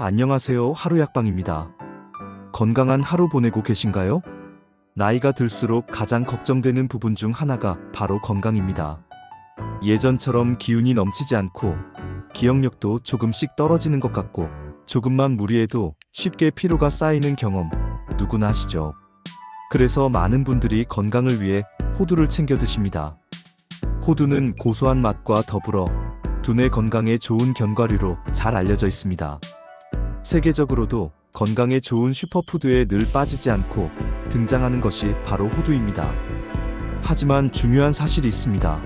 안녕하세요. 하루약방입니다. 건강한 하루 보내고 계신가요? 나이가 들수록 가장 걱정되는 부분 중 하나가 바로 건강입니다. 예전처럼 기운이 넘치지 않고 기억력도 조금씩 떨어지는 것 같고 조금만 무리해도 쉽게 피로가 쌓이는 경험 누구나 하시죠. 그래서 많은 분들이 건강을 위해 호두를 챙겨 드십니다. 호두는 고소한 맛과 더불어 두뇌 건강에 좋은 견과류로 잘 알려져 있습니다. 세계적으로도 건강에 좋은 슈퍼푸드에 늘 빠지지 않고 등장하는 것이 바로 호두입니다. 하지만 중요한 사실이 있습니다.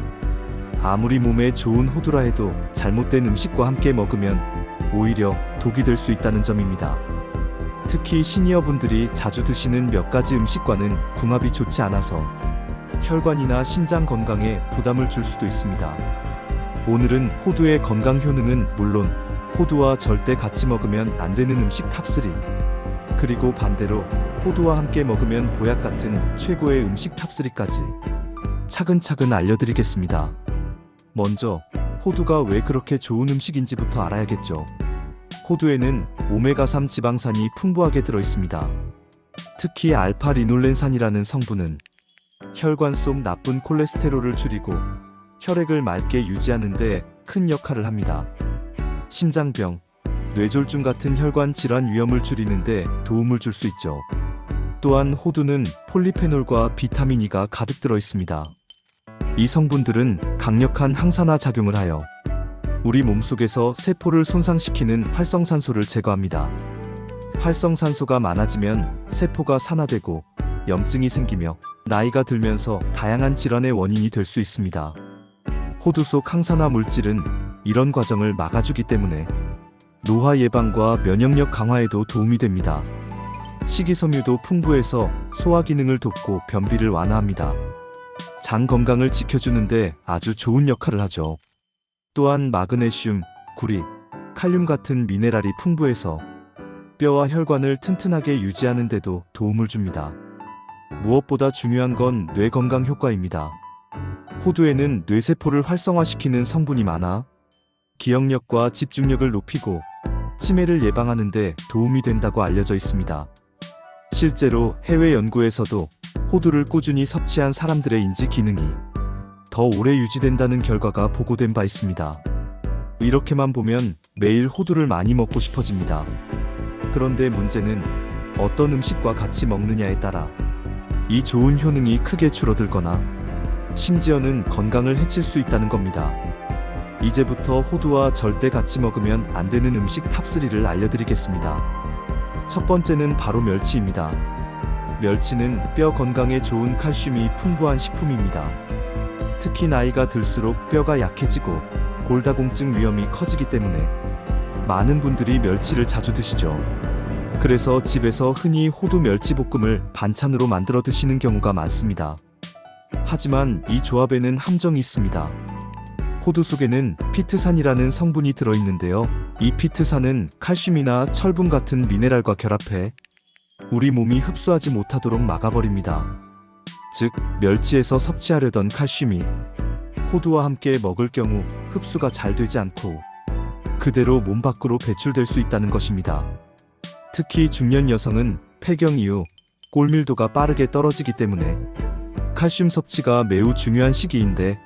아무리 몸에 좋은 호두라 해도 잘못된 음식과 함께 먹으면 오히려 독이 될 수 있다는 점입니다. 특히 시니어분들이 자주 드시는 몇 가지 음식과는 궁합이 좋지 않아서 혈관이나 신장 건강에 부담을 줄 수도 있습니다. 오늘은 호두의 건강 효능은 물론 호두와 절대 같이 먹으면 안 되는 음식 탑3 그리고 반대로 호두와 함께 먹으면 보약 같은 최고의 음식 탑3까지 차근차근 알려드리겠습니다. 먼저 호두가 왜 그렇게 좋은 음식인지부터 알아야겠죠. 호두에는 오메가3 지방산이 풍부하게 들어있습니다. 특히 알파리놀렌산이라는 성분은 혈관 속 나쁜 콜레스테롤을 줄이고 혈액을 맑게 유지하는 데 큰 역할을 합니다. 심장병, 뇌졸중 같은 혈관 질환 위험을 줄이는 데 도움을 줄 수 있죠. 또한 호두는 폴리페놀과 비타민 E가 가득 들어 있습니다. 이 성분들은 강력한 항산화 작용을 하여 우리 몸속에서 세포를 손상시키는 활성산소를 제거합니다. 활성산소가 많아지면 세포가 산화되고 염증이 생기며 나이가 들면서 다양한 질환의 원인이 될 수 있습니다. 호두 속 항산화 물질은 이런 과정을 막아주기 때문에 노화 예방과 면역력 강화에도 도움이 됩니다. 식이섬유도 풍부해서 소화 기능을 돕고 변비를 완화합니다. 장 건강을 지켜주는데 아주 좋은 역할을 하죠. 또한 마그네슘, 구리, 칼륨 같은 미네랄이 풍부해서 뼈와 혈관을 튼튼하게 유지하는 데도 도움을 줍니다. 무엇보다 중요한 건 뇌 건강 효과입니다. 호두에는 뇌세포를 활성화시키는 성분이 많아 기억력과 집중력을 높이고 치매를 예방하는 데 도움이 된다고 알려져 있습니다. 실제로 해외 연구에서도 호두를 꾸준히 섭취한 사람들의 인지 기능이 더 오래 유지된다는 결과가 보고된 바 있습니다. 이렇게만 보면 매일 호두를 많이 먹고 싶어집니다. 그런데 문제는 어떤 음식과 같이 먹느냐에 따라 이 좋은 효능이 크게 줄어들거나 심지어는 건강을 해칠 수 있다는 겁니다. 이제부터 호두와 절대 같이 먹으면 안 되는 음식 탑3를 알려드리겠습니다. 첫 번째는 바로 멸치입니다. 멸치는 뼈 건강에 좋은 칼슘이 풍부한 식품입니다. 특히 나이가 들수록 뼈가 약해지고 골다공증 위험이 커지기 때문에 많은 분들이 멸치를 자주 드시죠. 그래서 집에서 흔히 호두 멸치볶음을 반찬으로 만들어 드시는 경우가 많습니다. 하지만 이 조합에는 함정이 있습니다. 호두 속에는 피트산이라는 성분이 들어있는데요. 이 피트산은 칼슘이나 철분 같은 미네랄과 결합해 우리 몸이 흡수하지 못하도록 막아버립니다. 즉, 멸치에서 섭취하려던 칼슘이 호두와 함께 먹을 경우 흡수가 잘 되지 않고 그대로 몸 밖으로 배출될 수 있다는 것입니다. 특히 중년 여성은 폐경 이후 골밀도가 빠르게 떨어지기 때문에 칼슘 섭취가 매우 중요한 시기인데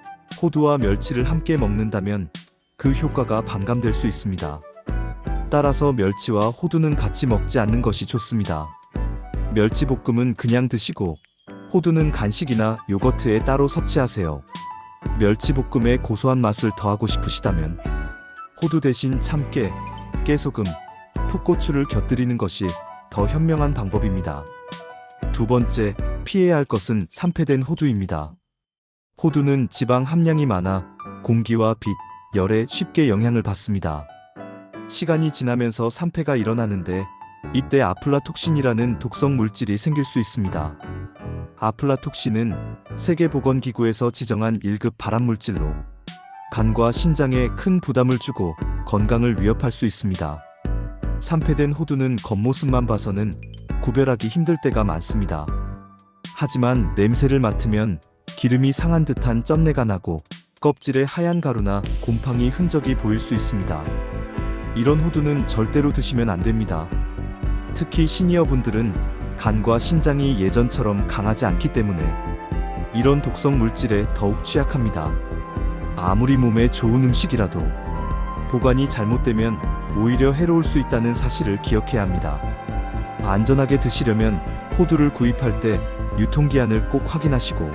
호두와 멸치를 함께 먹는다면 그 효과가 반감될 수 있습니다. 따라서 멸치와 호두는 같이 먹지 않는 것이 좋습니다. 멸치볶음은 그냥 드시고 호두는 간식이나 요거트에 따로 섭취하세요. 멸치볶음의 고소한 맛을 더하고 싶으시다면 호두 대신 참깨, 깨소금, 풋고추를 곁들이는 것이 더 현명한 방법입니다. 두 번째, 피해야 할 것은 산패된 호두입니다. 호두는 지방 함량이 많아 공기와 빛, 열에 쉽게 영향을 받습니다. 시간이 지나면서 산패가 일어나는데 이때 아플라톡신이라는 독성 물질이 생길 수 있습니다. 아플라톡신은 세계보건기구에서 지정한 1급 발암물질로 간과 신장에 큰 부담을 주고 건강을 위협할 수 있습니다. 산패된 호두는 겉모습만 봐서는 구별하기 힘들 때가 많습니다. 하지만 냄새를 맡으면 기름이 상한 듯한 쩐내가 나고 껍질에 하얀 가루나 곰팡이 흔적이 보일 수 있습니다. 이런 호두는 절대로 드시면 안 됩니다. 특히 시니어분들은 간과 신장이 예전처럼 강하지 않기 때문에 이런 독성 물질에 더욱 취약합니다. 아무리 몸에 좋은 음식이라도 보관이 잘못되면 오히려 해로울 수 있다는 사실을 기억해야 합니다. 안전하게 드시려면 호두를 구입할 때 유통기한을 꼭 확인하시고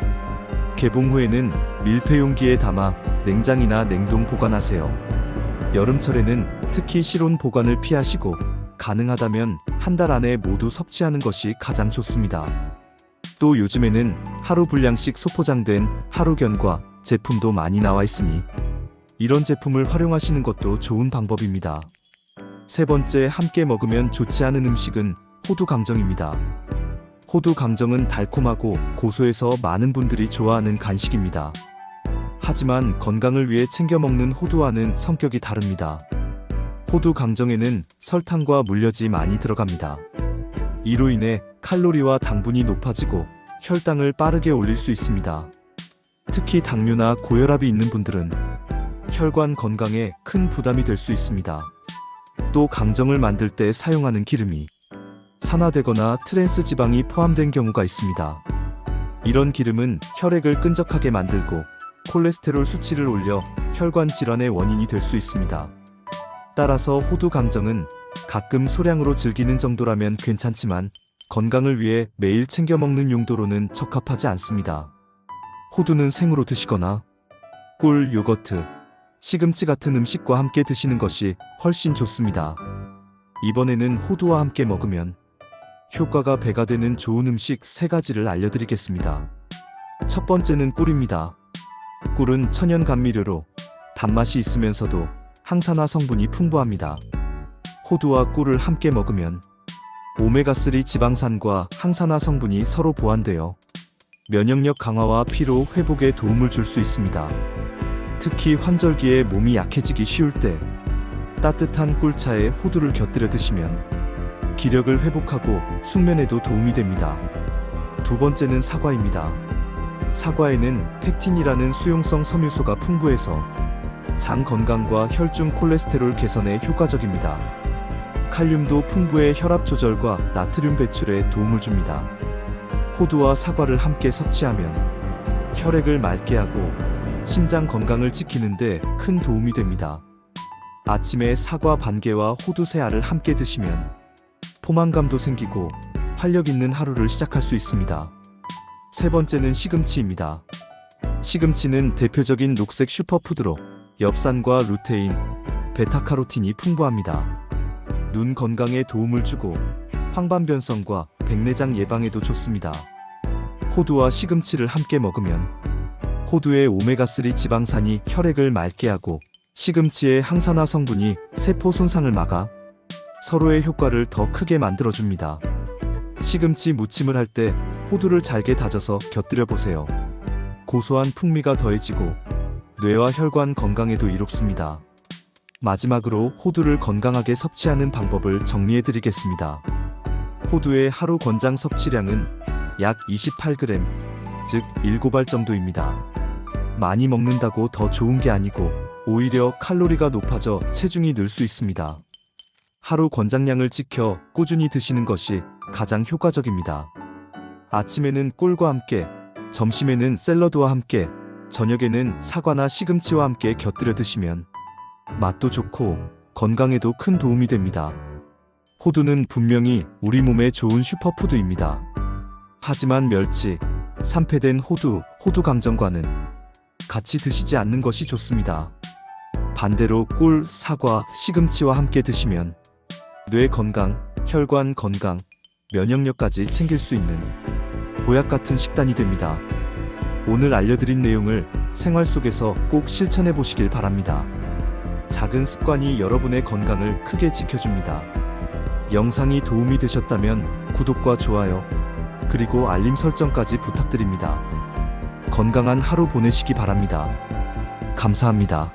개봉 후에는 밀폐 용기에 담아 냉장이나 냉동 보관하세요. 여름철에는 특히 실온 보관을 피하시고 가능하다면 한 달 안에 모두 섭취하는 것이 가장 좋습니다. 또 요즘에는 하루 분량씩 소포장된 하루견과 제품도 많이 나와 있으니 이런 제품을 활용하시는 것도 좋은 방법입니다. 세 번째, 함께 먹으면 좋지 않은 음식은 호두 강정입니다. 호두 강정은 달콤하고 고소해서 많은 분들이 좋아하는 간식입니다. 하지만 건강을 위해 챙겨 먹는 호두와는 성격이 다릅니다. 호두 강정에는 설탕과 물엿이 많이 들어갑니다. 이로 인해 칼로리와 당분이 높아지고 혈당을 빠르게 올릴 수 있습니다. 특히 당뇨나 고혈압이 있는 분들은 혈관 건강에 큰 부담이 될 수 있습니다. 또 강정을 만들 때 사용하는 기름이 산화되거나 트랜스 지방이 포함된 경우가 있습니다. 이런 기름은 혈액을 끈적하게 만들고 콜레스테롤 수치를 올려 혈관 질환의 원인이 될 수 있습니다. 따라서 호두 강정은 가끔 소량으로 즐기는 정도라면 괜찮지만 건강을 위해 매일 챙겨 먹는 용도로는 적합하지 않습니다. 호두는 생으로 드시거나 꿀, 요거트, 시금치 같은 음식과 함께 드시는 것이 훨씬 좋습니다. 이번에는 호두와 함께 먹으면 효과가 배가 되는 좋은 음식 3가지를 알려드리겠습니다. 첫 번째는 꿀입니다. 꿀은 천연 감미료로 단맛이 있으면서도 항산화 성분이 풍부합니다. 호두와 꿀을 함께 먹으면 오메가3 지방산과 항산화 성분이 서로 보완되어 면역력 강화와 피로 회복에 도움을 줄 수 있습니다. 특히 환절기에 몸이 약해지기 쉬울 때 따뜻한 꿀차에 호두를 곁들여 드시면 기력을 회복하고 숙면에도 도움이 됩니다. 두 번째는 사과입니다. 사과에는 펙틴이라는 수용성 섬유소가 풍부해서 장 건강과 혈중 콜레스테롤 개선에 효과적입니다. 칼륨도 풍부해 혈압 조절과 나트륨 배출에 도움을 줍니다. 호두와 사과를 함께 섭취하면 혈액을 맑게 하고 심장 건강을 지키는 데 큰 도움이 됩니다. 아침에 사과 반개와 호두 3알을 함께 드시면 포만감도 생기고 활력 있는 하루를 시작할 수 있습니다. 세 번째는 시금치입니다. 시금치는 대표적인 녹색 슈퍼푸드로 엽산과 루테인, 베타카로틴이 풍부합니다. 눈 건강에 도움을 주고 황반변성과 백내장 예방에도 좋습니다. 호두와 시금치를 함께 먹으면 호두의 오메가3 지방산이 혈액을 맑게 하고 시금치의 항산화 성분이 세포 손상을 막아 서로의 효과를 더 크게 만들어줍니다. 시금치 무침을 할 때 호두를 잘게 다져서 곁들여 보세요. 고소한 풍미가 더해지고 뇌와 혈관 건강에도 이롭습니다. 마지막으로 호두를 건강하게 섭취하는 방법을 정리해 드리겠습니다. 호두의 하루 권장 섭취량은 약 28g, 즉 7알 정도입니다. 많이 먹는다고 더 좋은 게 아니고 오히려 칼로리가 높아져 체중이 늘 수 있습니다. 하루 권장량을 지켜 꾸준히 드시는 것이 가장 효과적입니다. 아침에는 꿀과 함께, 점심에는 샐러드와 함께, 저녁에는 사과나 시금치와 함께 곁들여 드시면 맛도 좋고 건강에도 큰 도움이 됩니다. 호두는 분명히 우리 몸에 좋은 슈퍼푸드입니다. 하지만 멸치, 산패된 호두 강정과는 같이 드시지 않는 것이 좋습니다. 반대로 꿀, 사과, 시금치와 함께 드시면 뇌 건강, 혈관 건강, 면역력까지 챙길 수 있는 보약 같은 식단이 됩니다. 오늘 알려드린 내용을 생활 속에서 꼭 실천해 보시길 바랍니다. 작은 습관이 여러분의 건강을 크게 지켜줍니다. 영상이 도움이 되셨다면 구독과 좋아요, 그리고 알림 설정까지 부탁드립니다. 건강한 하루 보내시기 바랍니다. 감사합니다.